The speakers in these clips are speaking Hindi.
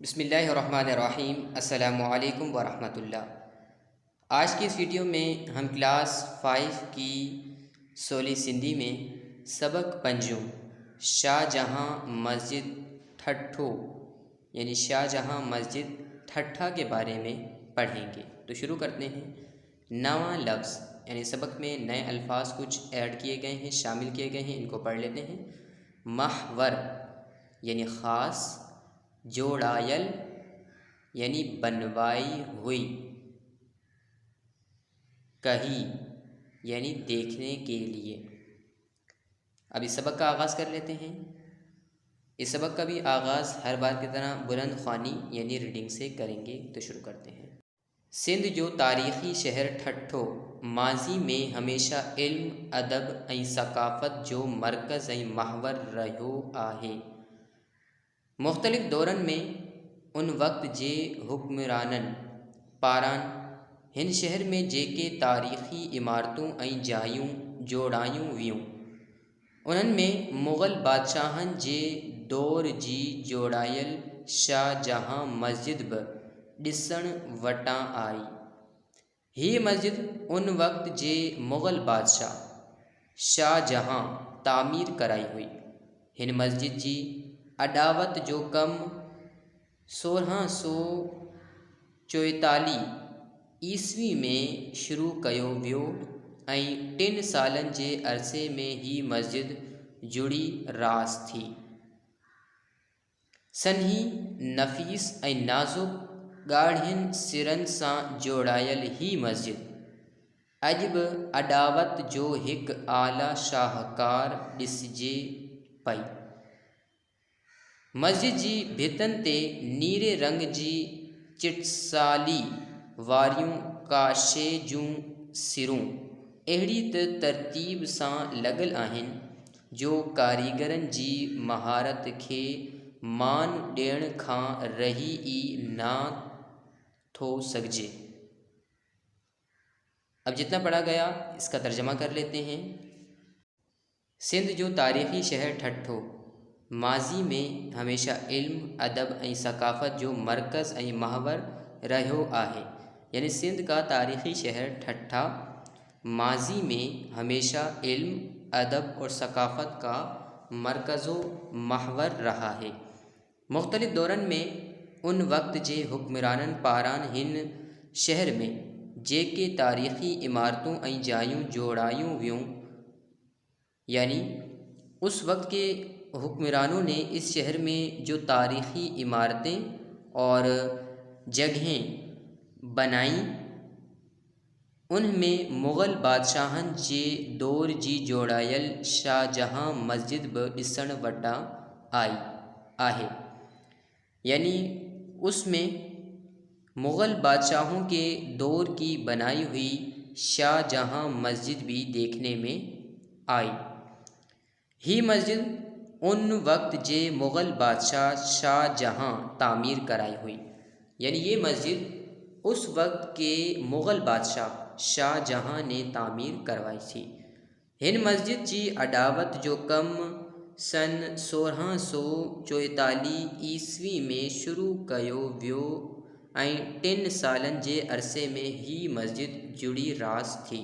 बिस्मिल्लाहिर्रहमानिर्रहीम। अस्सलामुअलैकुम वरहमतुल्लाह। आज की इस वीडियो में हम क्लास 5 की सोली सिंधी में सबक पंजों शाहजहाँ मस्जिद ठट्ठो यानी शाहजहाँ मस्जिद ठट्ठा के बारे में पढ़ेंगे। तो शुरू करते हैं। नवा लफ्ज़ यानी सबक में नए अल्फाज कुछ ऐड किए गए हैं, शामिल किए गए हैं, इनको पढ़ लेते हैं। महवर यानी ख़ास, जोड़ायल यानी बनवाई हुई, कही यानी देखने के लिए। अब इस सबक का आगाज़ कर लेते हैं। इस सबक का भी आगाज़ हर बार की तरह बुलंद ख़्वानी यानी रीडिंग से करेंगे। तो शुरू करते हैं। सिंध जो तारीख़ी शहर ठट्ठो माज़ी में हमेशा इल्म, अदब ऐं सकाफ़त जो मरकज़ ऐं महवर रहियो आहे। मुख़्तलिफ़ दौरन में उन वक़्त जे हुक्मराननि पारां हिन शहर में जेके तारीख़ी इमारतूं ऐं जायूं जोड़ायूं वियूं, उन्हनि में मुग़ल बादशाहनि जे दौर जी जोड़ायल शाहजहाँ मस्जिद बि ॾिसण वटां आई। हीअ मस्जिद उन वक़्त जे मुग़ल बादशाह शाहजहाँ तामीर कराई हुई। हिन मस्जिद जी अॾावत जो कमु 1644 ईस्वी में शुरू कयो वियो ऐं 3 सालनि जे अरसे में ही मस्जिद जुड़ी रास थी। सन्ही नफ़ीस ऐं नाज़ुक ॻाढ़ियुनि सिरनि सां जोड़ायल ही मस्जिद अॼु बि अॾावत जो हिकु आला शाहकार ॾिसिजे पई। मस्जिद जी भितनि ते नीरे रंग जी चिटसाली वारियूं काशे जूं सिरूं अहिड़ी तरतीब सां लॻल आहिनि जो कारीगरनि जी महारत खे मान ॾियण खां रही ई न थो सघिजे। अब जितना पढ़ा गया इसका तर्जमा कर लेते हैं। सिंध जो तारीख़ी शहर ठट्ठो माज़ी में हमेशा इल्म, अदब ऐं सकाफ़त जो मरकज़ ऐं महवर रहियो आहे। यानी सिंध का तारीख़ी शहर ठट्ठा माज़ी में हमेशा इल्म, अदब और सकाफ़त का मरकज़ व महवर रहा है। मुख़्तलिफ़ दौरन में उन वक़्त जे हुक्मराननि पारां हिन शहर में जेके तारीख़ी इमारतूं ऐं जायूं जोड़ायूं वियूं, यानी उस वक़्त के हुक्मरानों ने इस शहर में जो तारीख़ी इमारतें और जगहें बनाई, उनमें मुग़ल बादशाहनि जे दौर जी जोड़ायल शाहजहाँ मस्जिद बि ॾिसण वटां आई आहे। यानी उसमें मुग़ल बादशाहों के दौर की बनाई हुई शाहजहाँ मस्जिद भी देखने में आई। ही मस्जिद उन वक़्त जे मुग़ल बादशाह शाहजहाँ तामीर कराई हुई। यानी ये मस्जिद उस वक़्त के मुग़ल बादशाह शाहजहाँ ने तामीर करवाई थी। हिन मस्जिद जी अॾावत जो कमु सन 1644 ईस्वी में शुरू कयो वियो ऐं 3 सालनि जे अरसे में ही मस्जिद जुड़ी रास थी।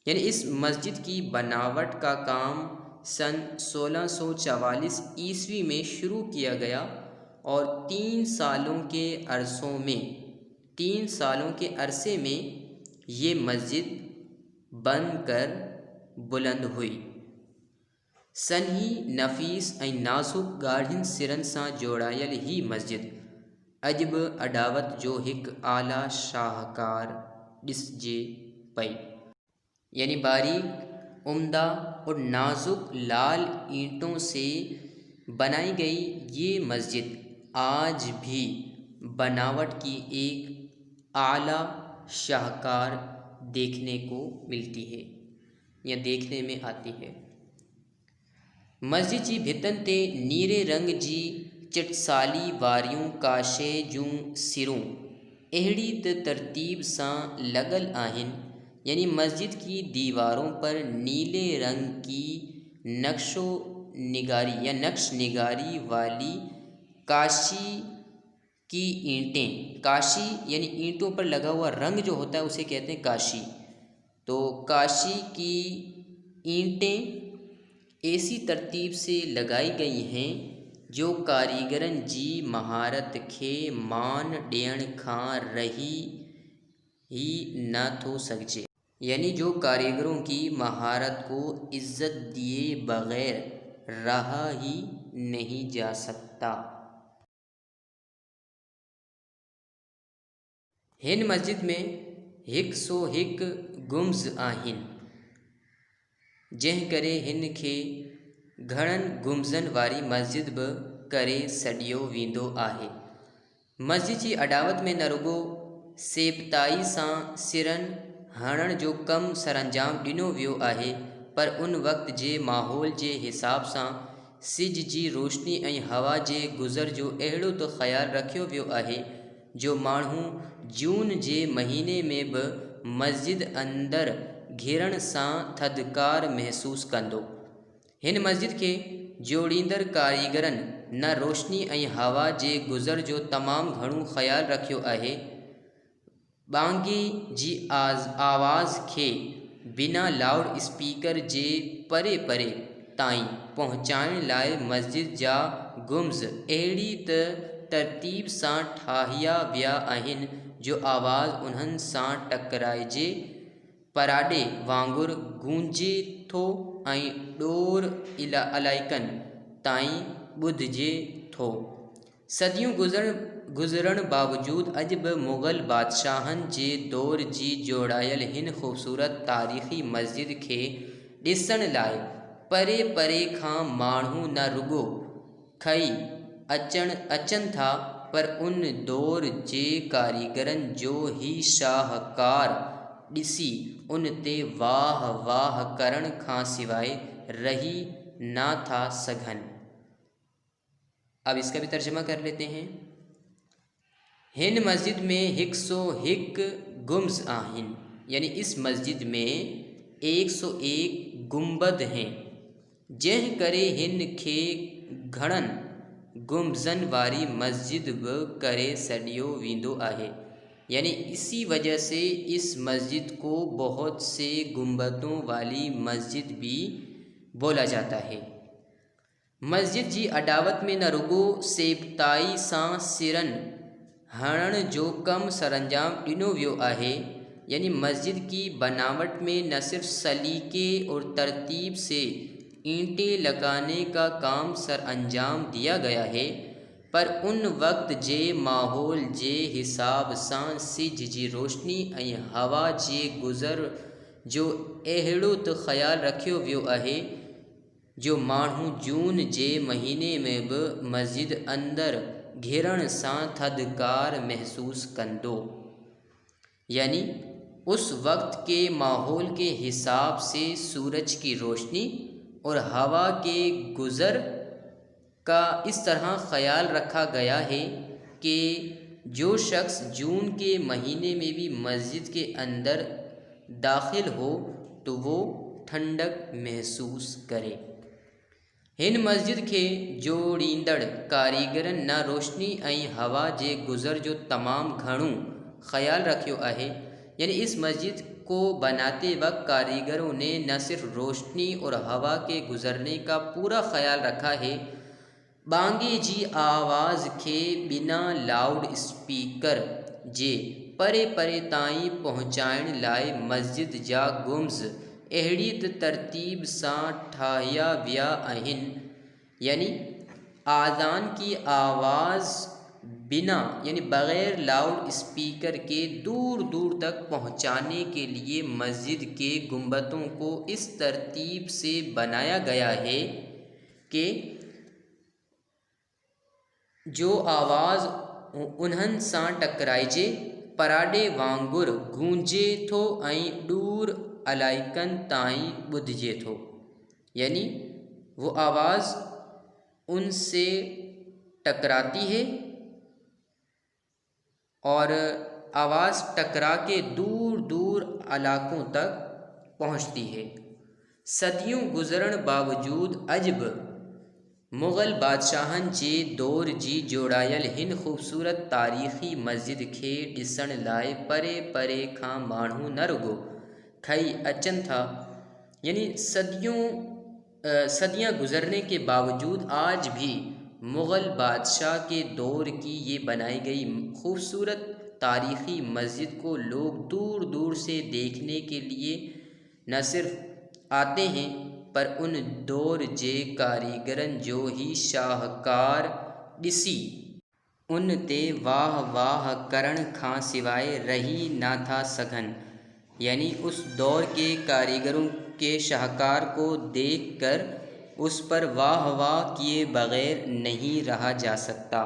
यानी इस मस्जिद की बनावट का काम सन 1644 ईस्वी में शुरू किया गया और 3 सालों के अरसे में ये मस्जिद बनकर बुलंद हुई। सन्ही नफ़ीस ऐं नाज़ुक ॻाढ़ियुनि सिरनि सां जोड़ायल ही मस्जिद अॼु बि अॾावत जो हिकु आला शाहकार ॾिसिजे पई। यानी बारीक, उम्दा और नाजुक लाल ईंटों से बनाई गई ये मस्जिद आज भी बनावट की एक आला शाहकार देखने को मिलती है या देखने में आती है। मस्जिद जी भितनि ते नीरे रंग जी चिटसाली वारियूं काशे जूं सिरूं अहिड़ी तरतीब सां लॻल आहिनि। यानी मस्जिद की दीवारों पर नीले रंग की नक्श निगारी वाली काशी की ईंटें, काशी यानी ईंटों पर लगा हुआ रंग जो होता है उसे कहते हैं काशी। तो काशी की ईंटें ऐसी तरतीब से लगाई गई हैं जो कारीगरन जी महारत खे मान ॾियण खां रही ही न थो सघिजे, यानी जो कारीगरों की महारत को इज्जत दिए बगैर रहा ही नहीं जा सकता। हिन मस्जिद में 101 गुम्स आहिनि, जंहिं करे हिन खे घणनि गुम्ज़नि वारी मस्जिद बि करे सॾियो वेंदो आहे। मस्जिद जी अॾावत में न रुॻो सेबताई सां सिरनि हणण जो कमु सरअंजाम ॾिनो वियो आहे, पर उन वक़्त जे माहौल जे हिसाब सां सिज जी रोशनी ऐं हवा जे गुज़र जो अहिड़ो त ख़्यालु रखियो वियो आहे जो माण्हू जून जे महीने में बि मस्जिद अंदरि घिरण सां थधिकार महसूस कंदो। हिन मस्जिद खे जोड़ींदड़ कारीगरनि न रोशनी ऐं हवा जे गुज़र जो तमामु घणो ख़्यालु रखियो आहे। बांगे जी आवाज़ खे बिना लाउड स्पीकर जे परे परे ताईं पहुचाइण लाइ मस्जिद जा गुम्स अहिड़ी तरतीब सां ठाहिया विया आहिनि जो आवाज़ उन्हनि सां टकराइजे पराॾे वांगुरु गूंजे थो ऐं ॾोर इलाइक़नि ताईं ॿुधिजे थो। सदियूं गुज़रण बावजूदु अॼु बि मुग़ल बादशाहनि जे दौर जी जोड़ायल हिन ख़ूबसूरत तारीख़ी मस्जिद खे ॾिसण लाइ परे परे खां माण्हू न रुॻो खई अचनि था, पर उन दौर जे कारीगरनि जो ही शाहकार ॾिसी उन ते वाह वाह करण खां सवाइ रही ना था सघनि। अब इसका भी तर्जमा कर लेते हैं। हिन मस्जिद में 101 गुम्स आहिनि, यानी इस मस्जिद में 101 गुंबद हैं, जंहिं करे हिन खे घणनि गुम्बज़नि वारी मस्जिद बि करे सॾियो वेंदो आहे, यानी इसी वजह से इस मस्जिद को बहुत से गुंबदों वाली मस्जिद भी बोला जाता है। मस्जिद जी अॾावत में न रुॻो सेबताई सां सिरनि हणण जो कमु सरअंजाम ॾिनो वियो आहे, यानी मस्जिद की बनावट में न सिर्फ सलीके और तरतीब से ईंटें लगाने का काम सरअंजाम दिया गया है, पर उन वक़्त जे माहौल जे हिसाब सां सिज जी रोशनी ऐं हवा जे गुज़र जो अहिड़ो त ख़्यालु रखियो वियो आहे जो माण्हू जून जे महीने में बि मस्जिद अंदरि घिरण सां थधिकार महसूस कंदो, यानी उस वक्त के माहौल के हिसाब से सूरज की रोशनी और हवा के गुज़र का इस तरह ख्याल रखा गया है कि जो शख्स जून के महीने में भी मस्जिद के अंदर दाखिल हो तो वो ठंडक महसूस करे। हिन मस्जिद खे जोड़ींदड़ कारीगरनि न रोशनी ऐं हवा जे गुज़र जो तमामु घणो ख़्याल रखियो आहे, यानी इस मस्जिद को बनाते वक्त कारीगरों ने न सिर्फ रोशनी और हवा के गुज़रने का पूरा ख्याल रखा है, बांगे जी आवाज़ खे बिना लाउड स्पीकर जे परे परे ताईं पहुचाइण लाइ मस्जिद जा गुम्स अहिड़ी तरतीब सां ठाहिया विया आहिनि, यानी आज़ान की आवाज़ बिना यानी बग़ैर लाउड स्पीकर के दूर दूर तक पहुंचाने के लिए मस्जिद के गुंबदों को इस तरतीब से बनाया गया है कि जो आवाज़ उन्हनि सां टकराइजे पराॾे वांगुरु गूंजे थो ऐं दूर इलाइक़नि ताईं ॿुधिजे थो, यानी वो आवाज़ उनसे टकराती है और आवाज़ टकरा के दूर दूर इलाकों तक पहुंचती है। सदियों गुज़रण बावजूद अज बि मुग़ल बादशाहन जे दौर जी जोड़ायल हिन ख़ूबसूरत तारीख़ी मस्जिद खे ॾिसण लाइ परे परे खां माण्हू न रुगो खई अचनि था, यानी सदियाँ गुज़रने के बावजूद आज भी मुग़ल बादशाह के दौर की ये बनाई गई खूबसूरत तारीख़ी मस्जिद को लोग दूर दूर से देखने के लिए न सिर्फ आते हैं पर उन दौर जे कारीगरन जो ही शाहकार ॾिसी उन ते वाह वाह करण खां सिवाय रही ना था सघन। यानी उस दौर के कारीगरों के शाहकार को देखकर उस पर वाह वाह किए बगैर नहीं रहा जा सकता।